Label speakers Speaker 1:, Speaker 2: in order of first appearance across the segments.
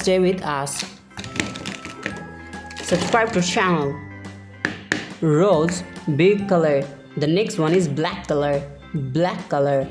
Speaker 1: Stay with us. Subscribe to channel. Rose, big color. The next one is black color. Black color.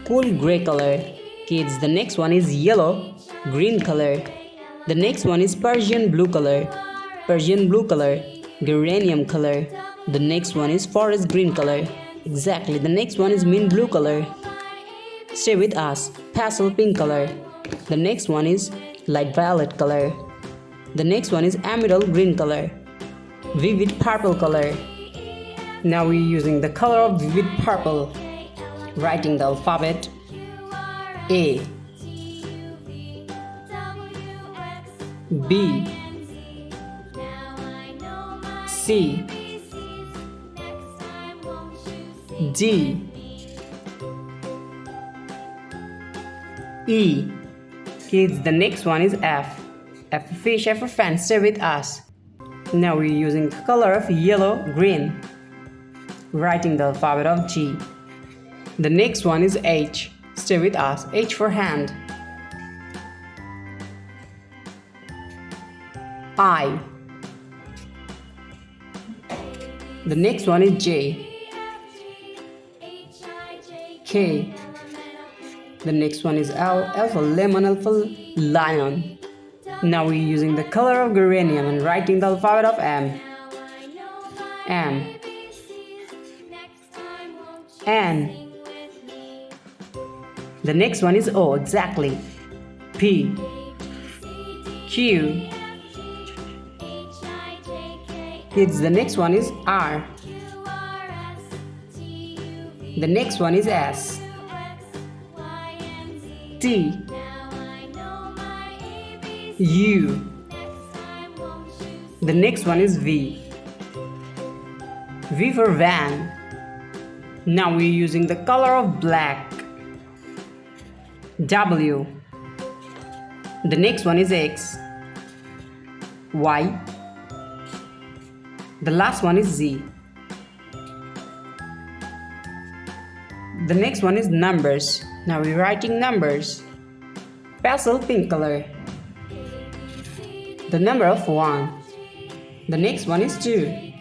Speaker 1: Cool gray color. Kids, the next one is yellow, green color. The next one is Persian blue color. Persian blue color. Geranium color. The next one is forest green color. Exactly. The next one is mint blue color. Stay with us. Pastel pink color. The next one is light violet color. The next one is emerald green color. Vivid purple color. Now we're using the color of vivid purple. Writing the alphabet A, B, C, D, E. Kids, the next one is F. F for fish, F for fan. Stay with us. Now we're using the color of yellow, green. Writing the alphabet of G. The next one is H. Stay with us. H for hand. I. The next one is J. K. The next one is L. L for lemon, L for lion. Now we're using the color of geranium and writing the alphabet of M. M. N. The next one is O, exactly. P. Q. Kids, the next one is R. The next one is S. T. U. The next one is V. V for van. Now we're using the color of black. W. The next one is X. Y. The last one is Z. The next one is numbers. Now we're writing numbers. Pastel pink color. The number of 1. The next one is 2.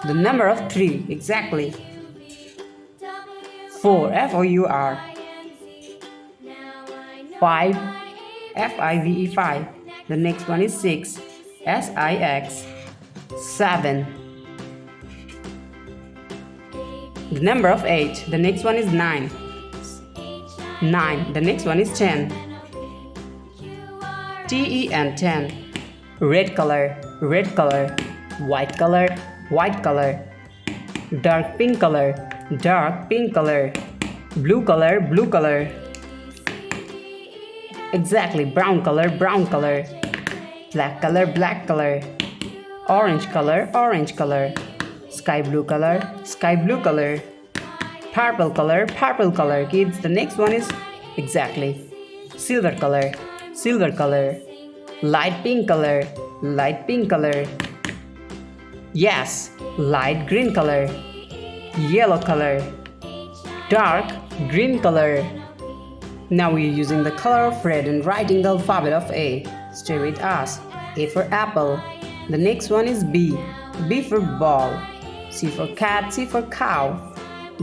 Speaker 1: The number of 3, exactly. 4, F-O-U-R. 5, F-I-V-E, 5. The next one is 6, S-I-X. 7. The number of 8. The next one is 9. 9. The next one is 10. T-E-N, 10. Red color, red color. White color, white color. Dark pink color, dark pink color. Blue color, blue color. Exactly. Brown color, brown color. Black color, black color. Orange color, orange color. Sky blue color, sky blue color. Purple color, purple color. Kids, the next one is exactly silver color, silver color. Light pink color, light pink color. Yes, light green color. Yellow color. Dark green color. Now we're using the color of red and writing the alphabet of A. Stay with us. A for apple. The next one is B. B for ball. C for cat, C for cow.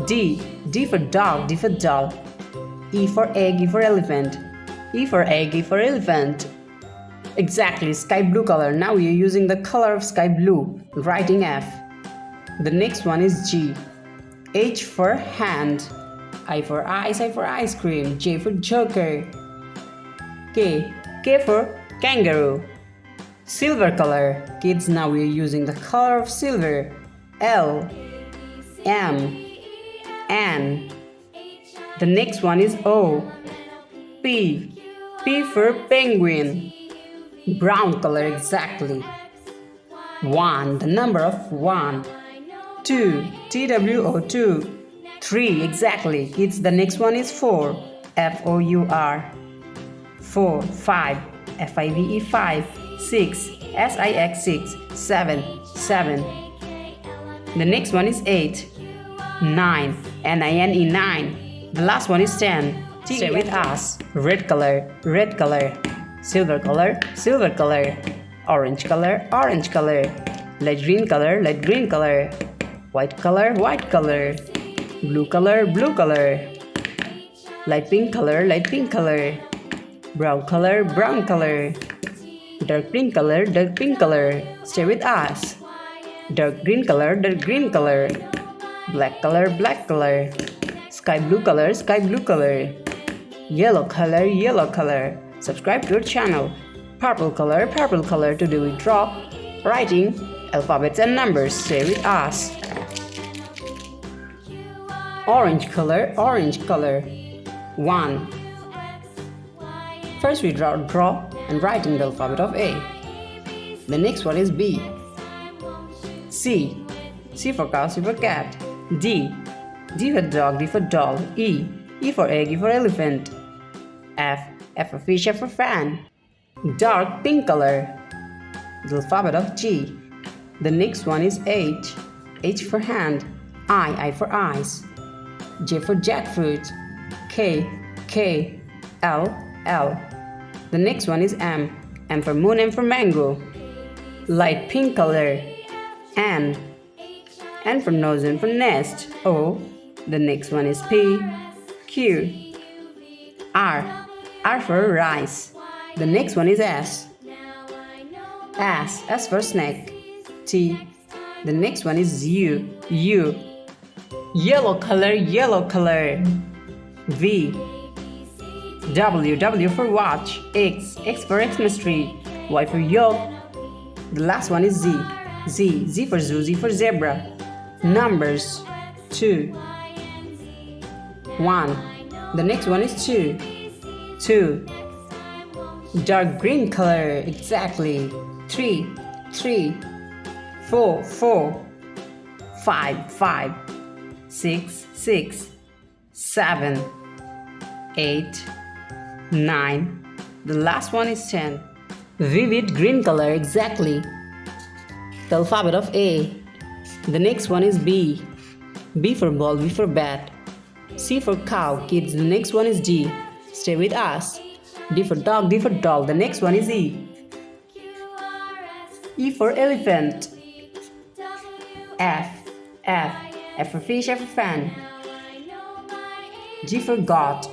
Speaker 1: D. D for dog, D for doll. E for egg, E for elephant. E for egg, E for elephant. Exactly, sky blue color. Now we are using the color of sky blue, writing F. The next one is G. H for hand. I for ice, I for ice cream. J for joker. K. K for kangaroo. Silver color. Kids, now we are using the color of silver. L. M. N. The next one is O. P. P for penguin. Brown color, exactly. 1. The number of 1. 2. TWO, 2. 3. Exactly. Kids, the next one is 4. FOUR. 4. 5. FIVE, 5. 6. SIX, 6. 7. 7. The next one is 8. 9. NINE, 9. The last one is 10. Stay with us. Red color, red color. Silver color, silver color. Orange color, orange color. Light green color, light green color. White color, white color. Blue color, blue color. Light pink color, light pink color. Brown color, brown color. Dark pink color, dark pink color. Stay with us. Dark green color, dark green color. Black color, black color. Sky blue color, sky blue color. Yellow color, yellow color. Subscribe to our channel. Purple color. Today we draw writing alphabets and numbers. Stay with us. Orange color, orange color. 1. First we draw and writing the alphabet of A. The next one is B. C. C for cow, C for cat. D. D for dog, D for doll. E. E for egg, E for elephant. F. F for fish, F for fan. Dark pink color. The alphabet of G. The next one is H. H for hand. I for eyes. J for jackfruit. K. L. The next one is M. M for moon, M for mango. Light pink color. N for nose, N for nest. O. The next one is P. Q. R for rice. The next one is S. S for snake. T. The next one is U. Yellow color. V. W for watch. X for Xmas tree. Y for yolk. The last one is Z. Z for zoo, Z for zebra. Numbers 2. 1. The next one is 2. Dark green color, exactly. 3. 4. 5. 6. 7. 8. 9. The last one is 10. Vivid green color, exactly. The alphabet of A. The next one is B. B for ball, B for bat. C for cow, kids. The next one is D. Stay with us. D for dog, D for doll. The next one is E. E for elephant. F for fish, F for fan. G for goat.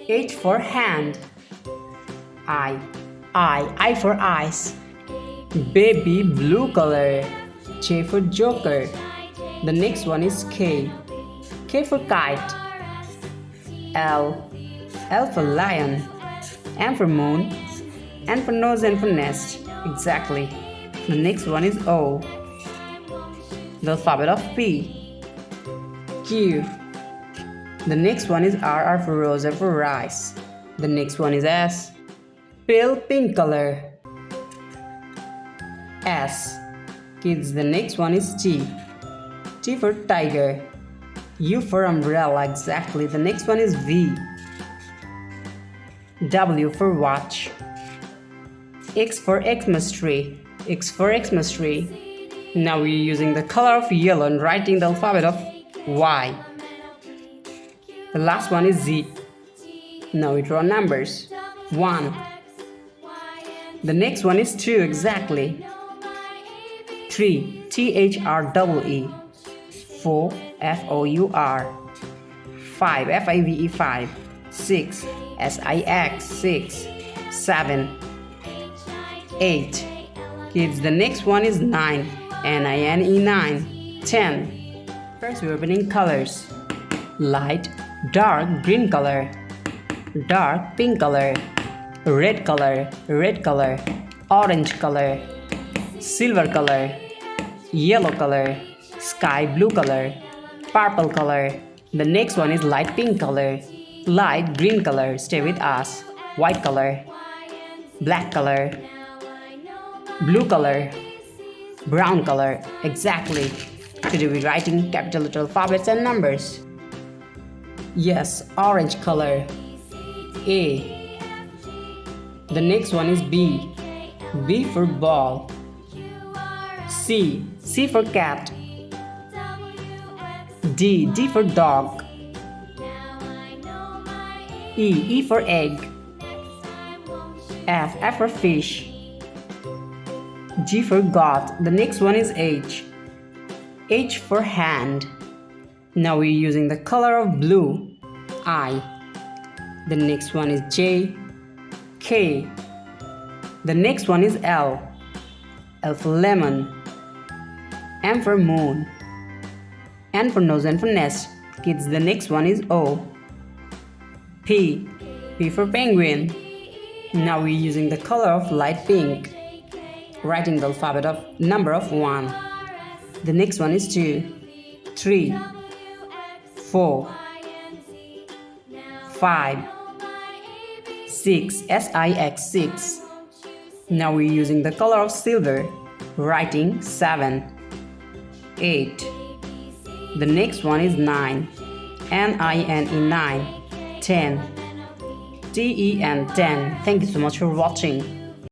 Speaker 1: H for hand. I for eyes. Baby blue color. J for joker. The next one is K. K for kite. L for lion. M for moon. N for nose, N for nest. Exactly. The next one is O. The alphabet of P. Q. The next one is R for rose, R for rice. The next one is S. Pale pink color. S. Kids, the next one is T. T for tiger. U for umbrella, exactly. The next one is V. W for watch. X for Xmas tree. X for Xmas tree. Now we're using the color of yellow and writing the alphabet of Y. The last one is Z. Now we draw numbers. 1. The next one is 2, exactly. 3. THREE. 4. FOUR. 5. FIVE 5. 6. SIX 6. 7. 8. Kids, the next one is 9. NINE 9. 10. First we're opening colors. Light, dark green color. Dark pink color. Red color, orange color, silver color, yellow color, sky blue color, purple color. The next one is light pink color, light green color. Stay with us. White color, black color, blue color, brown color. Exactly. Today we're writing capital letter alphabets and numbers. Yes, orange color. A. The next one is B. B for ball. C. C for cat. D. D for dog. E for egg. F for fish. G for God. The next one is H for hand. Now we're using the color of blue. I. The next one is J, K. The next one is L. L for lemon. M for moon. N for nose and for nest. Kids, the next one is O. P. P for penguin. Now we're using the color of light pink. Writing the alphabet of number of 1. The next one is 2, 3, 4, 5, 6, SIX 6. Now we're using the color of silver. Writing 7, 8. The next one is 9. NINE 9. 10. TEN 10. Thank you so much for watching.